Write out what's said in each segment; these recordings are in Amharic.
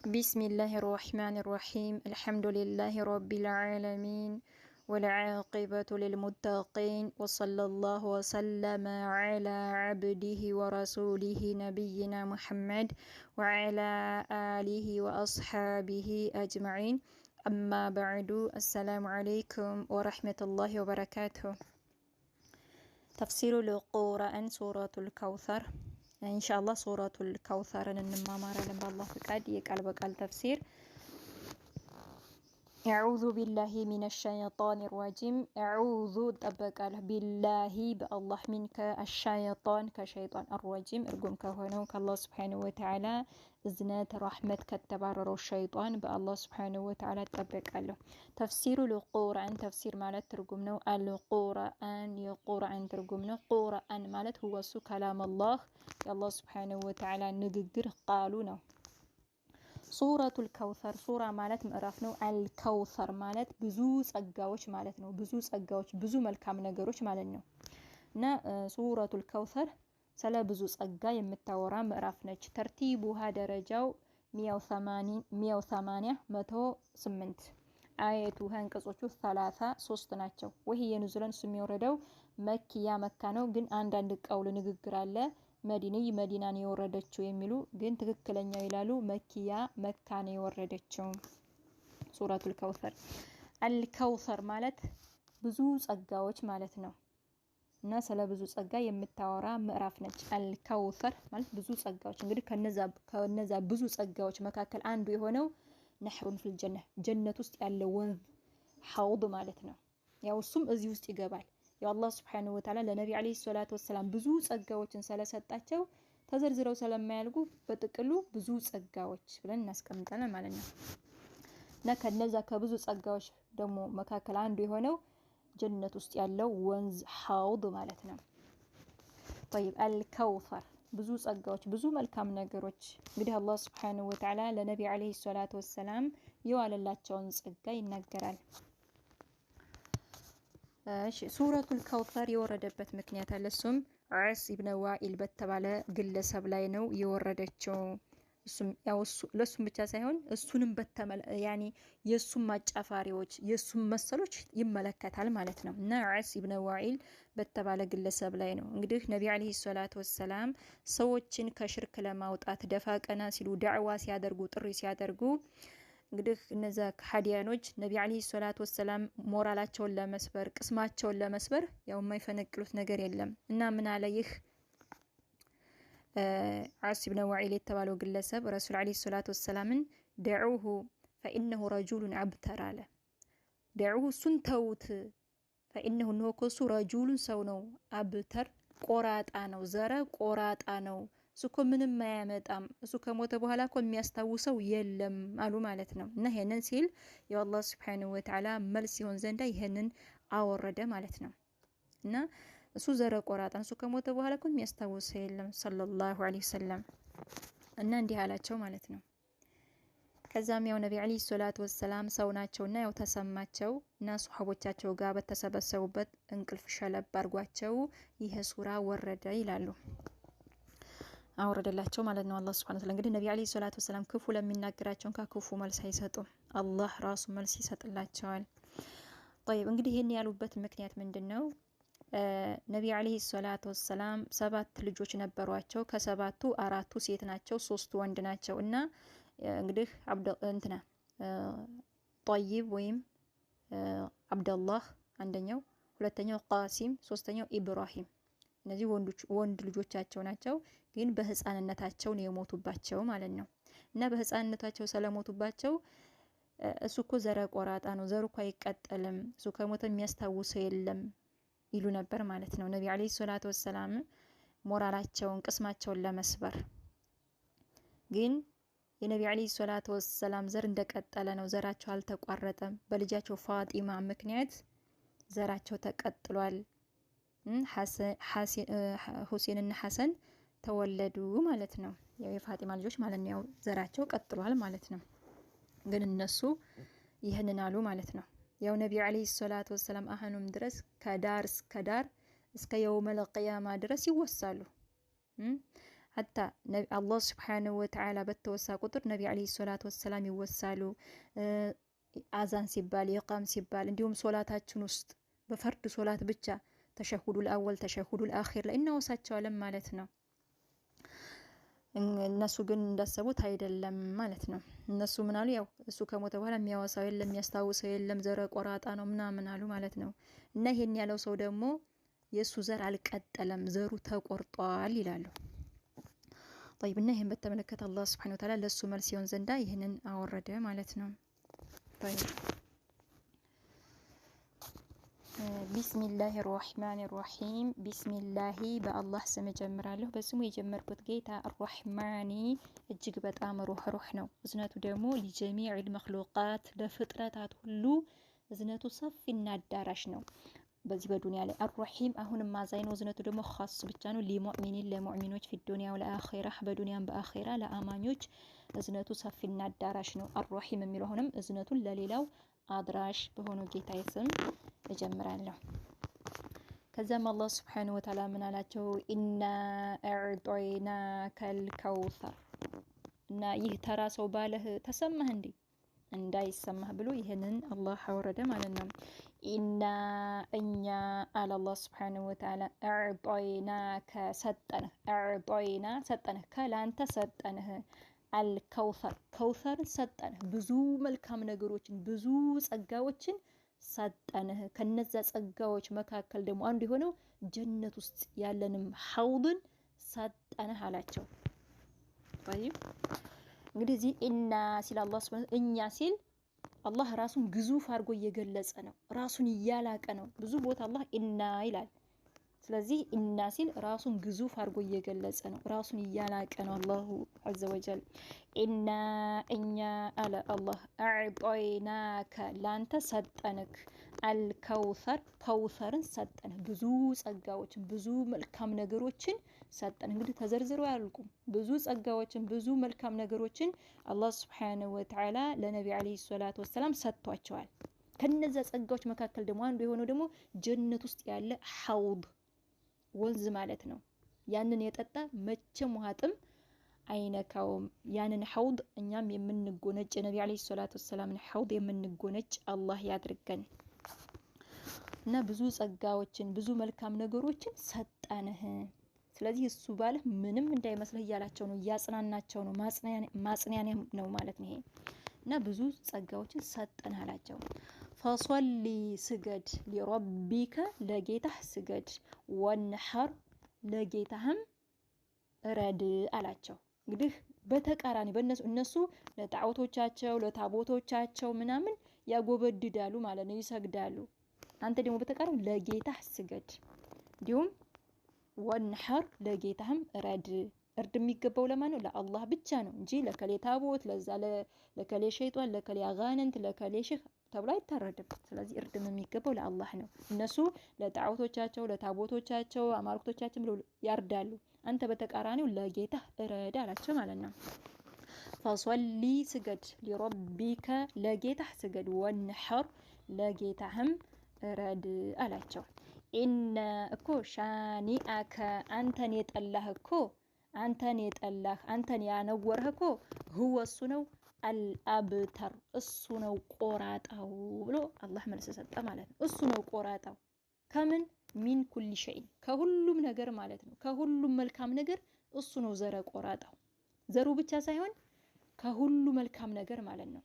بسم الله الرحمن الرحيم الحمد لله رب العالمين والعاقبة للمتقين وصلى الله وسلم على عبده ورسوله نبينا محمد وعلى آله وأصحابه أجمعين أما بعد السلام عليكم ورحمة الله وبركاته. تفسير القرآن سورة الكوثر إن شاء الله سورة الكوثر إنما مرة لما الله فقد يقال بقال تفسير. أعوذ بالله من الشيطان الرجيم. أعوذ تبقال بالله بالله منك الشيطان كشيطان الرجيم أرجم كهونه كالله سبحانه وتعالى إذنات رحمة كتبرر الشيطان بالله سبحانه وتعالى تبقاله. تفسير القرآن تفسير مالت ترجمنا القرآن يقرآن ترجمنا قرآن مالت هو كلام الله يا الله سبحانه وتعالى نجدر قالونه. ሱረቱል ከውሰር ሱራ ማለት ምዕራፍ ነው። አልከውሰር ማለት ብዙ ጸጋዎች ማለት ነው። ብዙ ጸጋዎች፣ ብዙ መልካም ነገሮች ማለት ነው። እና ሱረቱል ከውሰር ስለ ብዙ ጸጋ የምታወራ ምዕራፍ ነች። ተርቲቡሃ ደረጃው 108 አየቱ አንቀጾቹ 33 ናቸው። ወህይ የንዙለን ስም የወረደው መኪያ መካ ነው። ግን አንዳንድ ቀውል ንግግር አለ መዲናን የወረደችው የሚሉ ግን ትክክለኛው ይላሉ መኪያ መካን የወረደችው። ሱረቱል ከውሰር አልከውሰር ማለት ብዙ ጸጋዎች ማለት ነው። እና ስለ ብዙ ጸጋ የምታወራ ምዕራፍ ነች። አልከውሰር ማለት ብዙ ጸጋዎች። እንግዲህ ከነዛ ብዙ ጸጋዎች መካከል አንዱ የሆነው ነህሩን ፊል ጀነት ውስጥ ያለው ወንዝ ሐውድ ማለት ነው። ያው እሱም እዚህ ውስጥ ይገባል። የአላህ Subhanahu Wa Ta'ala ለነብዩ አለይሂ ሰላቱ ወሰለም ብዙ ጸጋዎችን ስለሰጣቸው ተዘርዝረው ስለማያልቁ በጥቅሉ ብዙ ጸጋዎች ብለን እናስቀምጣለን ማለት ነው። እና ከነዛ ከብዙ ጸጋዎች ደግሞ መካከል አንዱ የሆነው ጀነት ውስጥ ያለው ወንዝ ሐውድ ማለት ነው። طيب አልከውሰር ብዙ ጸጋዎች፣ ብዙ መልካም ነገሮች። እንግዲህ አላህ Subhanahu Wa Ta'ala ለነብዩ አለይሂ ሰላቱ ወሰለም የዋለላቸውን ጸጋ ይናገራል። ሱረቱል ከውሰር የወረደበት ምክንያት አለ። እሱም ዓስ ኢብኑ ዋኢል በተባለ ግለሰብ ላይ ነው የወረደችው። እሱም ያው ለሱም ብቻ ሳይሆን እሱንም ያኒ የሱም ማጫፋሪዎች የሱም መሰሎች ይመለከታል ማለት ነው። እና ዓስ ኢብኑ ዋኢል በተባለ ግለሰብ ላይ ነው። እንግዲህ ነብዩ አለይሂ ሰላቱ ወሰለም ሰዎችን ከሽርክ ለማውጣት ደፋ ቀና ሲሉ ዳዕዋ ሲያደርጉ ጥሪ ሲያደርጉ እንግዲህ እነዛ ከሃዲያኖች ነብዩ አለይሂ ሰላቱ ወሰለም ሞራላቸውን ለመስበር ቅስማቸውን ለመስበር ያው የማይፈነቅሉት ነገር የለም። እና ምን አለ ይህ ዓስ ኢብኑ ዋኢል የተባለው ግለሰብ ረሱል አለይሂ ሰላቱ ወሰላምን ደዑሁ فإنه رجل عبتر አለ። ደዑሁ እሱን ተውት فإنه ነውኮሱ ረጁሉን ሰው ነው አብተር ቆራጣ ነው ዘረ ቆራጣ ነው እሱ እኮ ምንም አያመጣም እሱ ከሞተ በኋላ እኮ የሚያስታውሰው የለም አሉ ማለት ነው። እና ይሄንን ሲል የአላህ Subhanahu Wa Ta'ala መልስ ይሆን ዘንዳ ይሄንን አወረደ ማለት ነው። እና እሱ ዘረ ቆራጣ እሱ ከሞተ በኋላ እኮ የሚያስታውሰው የለም ሰለላሁ ዐለይሂ ወሰለም እና እንዲህ አላቸው ማለት ነው። ከዛም ያው ነብዩ አለይሂ ሰላቱ ወሰለም ሰው ናቸውና ያው ተሰማቸው እና ሱሐቦቻቸው ጋር በተሰበሰቡበት እንቅልፍ ሸለብ አርጓቸው ይሄ ሱራ ወረደ ይላሉ። አወረደላቸው ማለት ነው አላህ Subhanahu Wa Ta'ala። እንግዲህ ነብዩ አለይሂ ሰላቱ ወሰለም ክፉ ለሚናገራቸው ከክፉ መልስ አይሰጡም፣ አላህ ራሱ መልስ ይሰጥላቸዋል። طيب እንግዲህ ይሄን ያሉበት ምክንያት ምንድነው? ነብዩ አለይሂ ሰላቱ ወሰለም 7 ልጆች ነበሯቸው። ከሰባቱ 4ቱ ሴት ናቸው፣ 3ቱ ወንድ ናቸው። እና እንግዲህ طيب ወይም አብደላህ አንደኛው፣ ሁለተኛው ቃሲም፣ ሶስተኛው ኢብራሂም እነዚህ ወንድ ልጆቻቸው ናቸው። ግን በህፃንነታቸው ነው የሞቱባቸው ማለት ነው። እና በህፃንነታቸው ስለሞቱባቸው እሱ እኮ ዘረ ቆራጣ ነው ዘሩ እኮ አይቀጠልም እሱ ከሞተ የሚያስታውሰው የለም ይሉ ነበር ማለት ነው። ነብዩ አለይሂ ሰላቱ ወሰለም ሞራላቸውን ቅስማቸውን ለመስበር ግን የነብዩ አለይሂ ሰላቱ ወሰለም ዘር እንደቀጠለ ነው። ዘራቸው አልተቋረጠም። በልጃቸው ፋጢማ ምክንያት ዘራቸው ተቀጥሏል። ሁሴንና ሐሰን ተወለዱ ማለት ነው። ያው የፋጢማ ልጆች ማለት ነው። ያው ዘራቸው ቀጥሏል ማለት ነው። ግን እነሱ ይሄንን አሉ ማለት ነው። ያው ነብዩ አለይሂ ሰላቱ ወሰለም አሁንም ድረስ ከዳር እስከ ዳር እስከ የውመል ቂያማ ድረስ ይወሳሉ። حتى الله سبحانه وتعالى بتوسع قطر نبي عليه الصلاة والسلام يوسالو አዛን ሲባል የቃም ሲባል እንዲሁም ሶላታችን ውስጥ በፈርድ ሶላት ብቻ ተሸሁዱል አወል ተሸሁዱል አኺር ላይ እናወሳቸዋለን ማለት ነው። እነሱ ግን እንዳሰቡት አይደለም ማለት ነው። እነሱ ምን አሉ? ያው እሱ ከሞተ በኋላ የሚያወሳው የለም የሚያስታውሰው የለም ዘረ ቆራጣ ነው ምናምን አሉ ማለት ነው። እና ይሄን ያለው ሰው ደግሞ የሱ ዘር አልቀጠለም ዘሩ ተቆርጧል ይላሉ። طيب እና ይሄን በተመለከተ አላህ Subhanahu Wa Ta'ala ለሱ መልስ ይሆን ዘንዳ ይሄንን አወረደ ማለት ነው። طيب بسم الله الرحمن الرحيم بسم الله بالله ስም ጀምራለሁ በስሙ የጀመርኩት ጌታ الرحمن እጅግ በጣም ሩህ ነው። እዝነቱ ደግሞ لجميع المخلوقات ለፍጥረታት ሁሉ እዝነቱ ሰፊና አዳራሽ ነው። በዚህ በዱንያ ላይ الرحيم አሁንም ማዛይ ነው። እዝነቱ ደግሞ خاص ብቻ ነው للمؤمنين ለሙእሚኖች في الدنيا والآخرة በዱንያም በአኺራ ለአማኞች እዝነቱ ሰፊና አዳራሽ ነው። الرحيم የሚለው አሁንም እዝነቱን ለሌላው አድራሽ በሆነው ጌታ ስም እጀምራለሁ። ከዛም አላህ Subhanahu Wa Ta'ala ምን አላቸው? ኢና አዕጦይናከል ከውሰር እና ይህ ተራ ሰው ባለህ ተሰማህ እንዴ? እንዳይሰማህ ብሎ ይሄንን አላህ አወረደ ማለት ነው። ኢና እኛ አለ አላህ Subhanahu Wa Ta'ala አዕጦይናከ ሰጠንህ፣ አዕጦይና ሰጠንህ፣ ከላንተ ሰጠንህ አልከውሰር ከውሰርን ሰጠንህ፣ ብዙ መልካም ነገሮችን ብዙ ጸጋዎችን ሰጠንህ። ከነዛ ጸጋዎች መካከል ደግሞ አንዱ የሆነው ጀነት ውስጥ ያለንም ሐውድን ሰጠንህ አላቸው። طيب እንግዲህ እዚህ ኢና ሲል አላህ Subhanahu እኛ ሲል አላህ ራሱን ግዙፍ አድርጎ እየገለጸ ነው። ራሱን እያላቀ ነው። ብዙ ቦታ አላህ ኢና ይላል። ስለዚህ ኢና ሲል ራሱን ግዙፍ አድርጎ እየገለጸ ነው። ራሱን እያላቀ ነው አላሁ ዐዘ ወጀል። ኢና እኛ አለ አላህ አዕጦይናከ ላንተ ሰጠንክ አልከውሰር ከውሰርን ሰጠንህ፣ ብዙ ጸጋዎችን ብዙ መልካም ነገሮችን ሰጠን። እንግዲህ ተዘርዝረው አያልቁም። ብዙ ጸጋዎችን ብዙ መልካም ነገሮችን አላህ Subhanahu Wa Ta'ala ለነቢ አለይሂ ሰላቱ ወሰላም ሰጥቷቸዋል። ከነዛ ጸጋዎች መካከል ደግሞ አንዱ የሆነው ደግሞ ጀነት ውስጥ ያለ ሐውድ ወንዝ ማለት ነው። ያንን የጠጣ መቼም ውሃጥም አይነካውም። ያንን ሐውድ እኛም የምንጎነጭ ነቢ አለይሂ ሰላቱ ወሰላም ሐውድ የምንጎነጭ አላህ ያድርገን። እና ብዙ ጸጋዎችን ብዙ መልካም ነገሮችን ሰጠንህ። ስለዚህ እሱ ባለህ ምንም እንዳይመስልህ እያላቸው ነው፣ እያጽናናቸው ነው። ማጽናኛ ነው ማለት ነው ይሄ። እና ብዙ ጸጋዎችን ሰጠን አላቸው። ፈሶሊ ስገድ ሊረቢከ ለጌታህ ስገድ፣ ወንሐር ለጌታህም ረድ አላቸው። እንግዲህ በተቃራኒ እነሱ ለጣዖቶቻቸው ለታቦቶቻቸው ምናምን ያጎበድዳሉ ማለት ነው፣ ይሰግዳሉ። አንተ ደግሞ በተቃራኒ ለጌታህ ስገድ፣ እንዲሁም ወንሐር ለጌታህም ረድ። እርድ የሚገባው ለማን ነው? ለአላህ ብቻ ነው እንጂ ለከሌ ታቦት ለዛ ለከሌ ሸይጣን ለከሌ አጋንንት ለከሌ ሼህ ተብሎ አይታረድም። ስለዚህ እርድም የሚገባው ለአላህ ነው። እነሱ ለጣዖቶቻቸው ለታቦቶቻቸው አማልክቶቻቸው ብለው ያርዳሉ። አንተ በተቃራኒው ለጌታህ እረድ አላቸው ማለት ነው። ፈሶሊ ስገድ ሊረቢከ ለጌታህ ስገድ፣ ወንሐር ለጌታህም እረድ አላቸው። ኢነ እኮ ሻኒአከ አንተን የጠላህ እኮ አንተን የጠላህ አንተን ያነወረህ እኮ ሁወ እሱ ነው አልአብተር እሱ ነው ቆራጣው ብሎ አላህ መልስ ሰጠ ማለት ነው። እሱ ነው ቆራጣው ከምን ሚን ኩል ሸይ ከሁሉም ነገር ማለት ነው። ከሁሉም መልካም ነገር እሱ ነው ዘረ ቆራጣው። ዘሩ ብቻ ሳይሆን ከሁሉ መልካም ነገር ማለት ነው።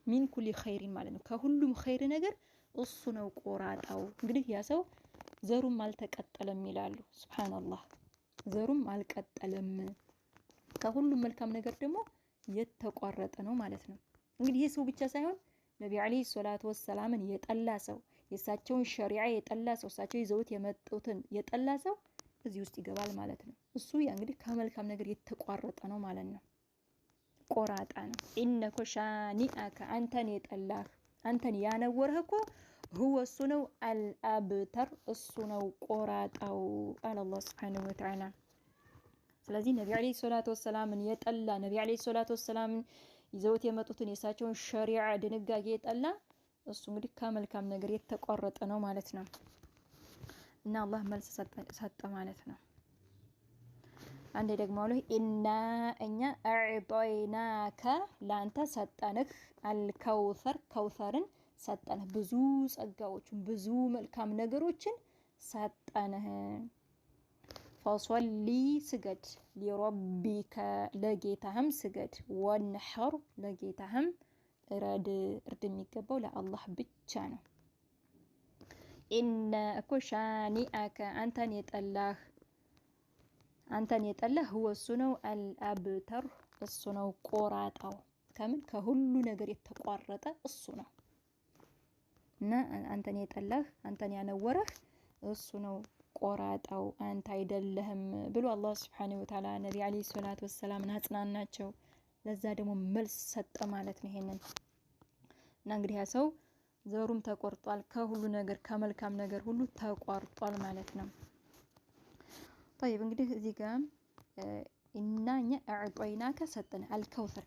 ሚን ኩል ኸይሪን ማለት ነው። ከሁሉም ኸይር ነገር እሱ ነው ቆራጣው። እንግዲህ ያ ሰው ዘሩም አልተቀጠለም ይላሉ። ሱብሃንአላህ ዘሩም አልቀጠለም፣ ከሁሉም መልካም ነገር ደግሞ የተቋረጠ ነው ማለት ነው። እንግዲህ ይህ ሰው ብቻ ሳይሆን ነቢ አለይሂ ሰላቱ ወሰላምን የጠላ ሰው፣ የእሳቸውን ሸሪዓ የጠላ ሰው፣ እሳቸው ይዘውት የመጡትን የጠላ ሰው እዚህ ውስጥ ይገባል ማለት ነው። እሱ ያ እንግዲህ ከመልካም ነገር የተቋረጠ ነው ማለት ነው። ቆራጣ ነው። ኢነኮ ሻኒአከ አንተን የጠላህ አንተን ያነወረህ እኮ ሁወ እሱ ነው አልአብተር እሱ ነው ቆራጣው አለ አላህ Subhanahu Wa Ta'ala። ስለዚህ ነቢ አለይሂ ሰላቱ ወሰላምን የጠላ ነቢ አለይሂ ሰላቱ ወሰላምን ይዘውት የመጡትን የእሳቸውን ሸሪዓ ድንጋጌ የጠላ እሱ እንግዲህ ከመልካም ነገር የተቋረጠ ነው ማለት ነው። እና አላህ መልስ ሰጠ ማለት ነው። አንዴ ደግሞ አለ ኢና እኛ አዕጦይናከ ላንተ ሰጠንህ አልከውሰር ከውሰርን ሰጠንህ ብዙ ጸጋዎችን ብዙ መልካም ነገሮችን ሰጠንህ። ፈሶሊ ስገድ ሊረቢከ ለጌታህም ስገድ ወንሐር ለጌታህም እርድ የሚገባው ለአላህ ብቻ ነው። ኢነ እኮ ሻኒአከ አንተን የጠላህ ሁወ እሱ ነው አልአብተር እሱ ነው ቆራጣው ከምን ከሁሉ ነገር የተቋረጠ እሱ ነው። እና አንተን የጠላህ አንተን ያነወረህ እሱ ነው ቆራጣው አንተ አይደለህም ብሎ አላህ ሱብሓነሁ ወተዓላ ነቢ ዓለይሂ ሰላቱ ወሰላምን አጽናናቸው። ለዛ ደግሞ መልስ ሰጠ ማለት ነው ይሄንን። እና እንግዲህ ያ ሰው ዘሩም ተቆርጧል ከሁሉ ነገር ከመልካም ነገር ሁሉ ተቋርጧል ማለት ነው። طيب እንግዲህ እዚህ ጋር እናኛ አዕጦይናከ ሰጠን አልከውሰር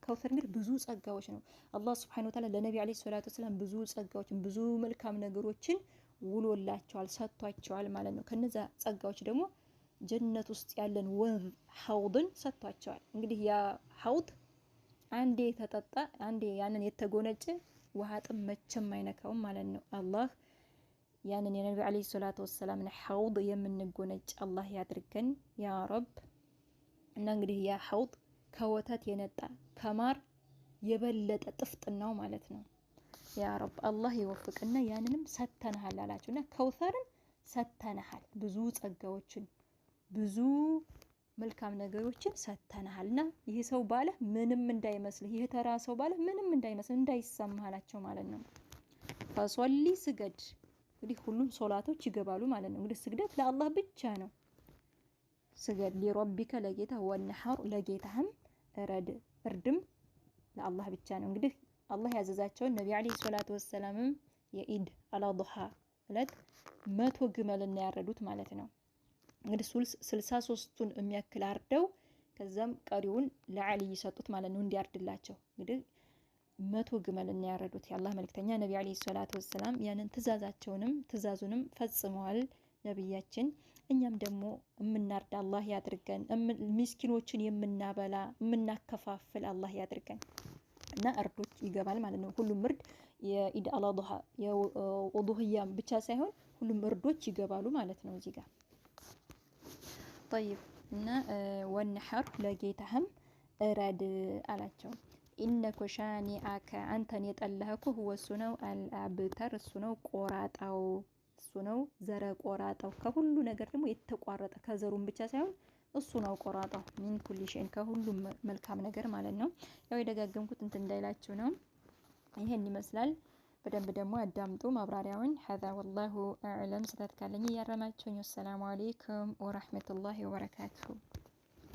ከውሰር እንግዲህ ብዙ ጸጋዎች ነው። አላህ ሱብሓነሁ ወተዓላ ለነቢ ዓለይሂ ሰላቱ ወሰላም ብዙ ጸጋዎችን ብዙ መልካም ነገሮችን ውሎላቸዋል ሰጥቷቸዋል ማለት ነው። ከነዛ ጸጋዎች ደግሞ ጀነት ውስጥ ያለን ወንዝ ሐውድን ሰጥቷቸዋል። እንግዲህ ያ ሐውድ አንዴ ተጠጣ አንዴ ያንን የተጎነጨ ውሃ ጥም መቼም አይነካውም ማለት ነው። አላህ ያንን የነቢ ዓለይሂ ሰላቱ ወሰላም ሐውድ የምንጎነጭ አላህ ያድርገን ያ ረብ። እና እንግዲህ ያ ሐውድ ከወተት የነጣ ከማር የበለጠ ጥፍጥናው ማለት ነው። ያ ረብ አላህ ይወፍቅና ያንንም ሰተንሃል አላቸውና ከውሰርን ሰተንሃል ብዙ ጸጋዎችን ብዙ መልካም ነገሮችን ሰተንሃልና ይሄ ሰው ባለ ምንም እንዳይመስል ይሄ ተራ ሰው ባለ ምንም እንዳይመስል እንዳይሰማህ አላቸው ማለት ነው። ፈሶሊ ስገድ እንግዲህ ሁሉም ሶላቶች ይገባሉ ማለት ነው። እንግዲህ ስግደት ለአላህ ብቻ ነው። ስገድ ሊረቢከ ለጌታ ወንሐር ለጌታህም እርድም ለአላህ ብቻ ነው። እንግዲህ አላህ ያዘዛቸውን ነቢ ዓለይሂ ሰላቱ ወሰላምም የኢድ አልአድሃ እለት 100 ግመልና ያረዱት ማለት ነው። እንግዲህ 63ቱን የሚያክል አርደው ከዛም ቀሪውን ለዓሊ ይሰጡት ማለት ነው እንዲያርድላቸው። እንግዲህ 100 ግመልና ያረዱት የአላህ መልእክተኛ ነቢ ዓለይሂ ሰላቱ ወሰላም ያንን ትእዛዙንም ፈጽመዋል ነብያችን። እኛም ደግሞ የምናርድ አላህ ያድርገን። ምስኪኖችን የምናበላ የምናከፋፍል አላህ ያድርገን። እና እርዶች ይገባል ማለት ነው። ሁሉም እርድ የኢድ አልአድሃ የኡዱህያ ብቻ ሳይሆን ሁሉም እርዶች ይገባሉ ማለት ነው እዚህ ጋር طيب እና ወንሐር ለጌታህም እረድ አላቸው። ኢነኮ ሻኒአከ አንተን የጠላህኩ ሁወ እሱ ነው አልአብተር እሱ ነው ቆራጣው እሱ ነው ዘረ ቆራጣው ከሁሉ ነገር ደግሞ የተቋረጠ ከዘሩም ብቻ ሳይሆን እሱ ነው ቆራጣው ሚን ኩሊ ሸይን ከሁሉም መልካም ነገር ማለት ነው። ያው የደጋገምኩት እንትን እንዳይላችሁ ነው። ይሄን ይመስላል። በደንብ ደግሞ አዳምጡ ማብራሪያውን። ሀዛ ወላሁ አዕለም። ስህተት ካለኝ እያረማችሁኝ። ወሰላሙ አለይኩም ወራህመቱላሂ ወበረካቱሁ።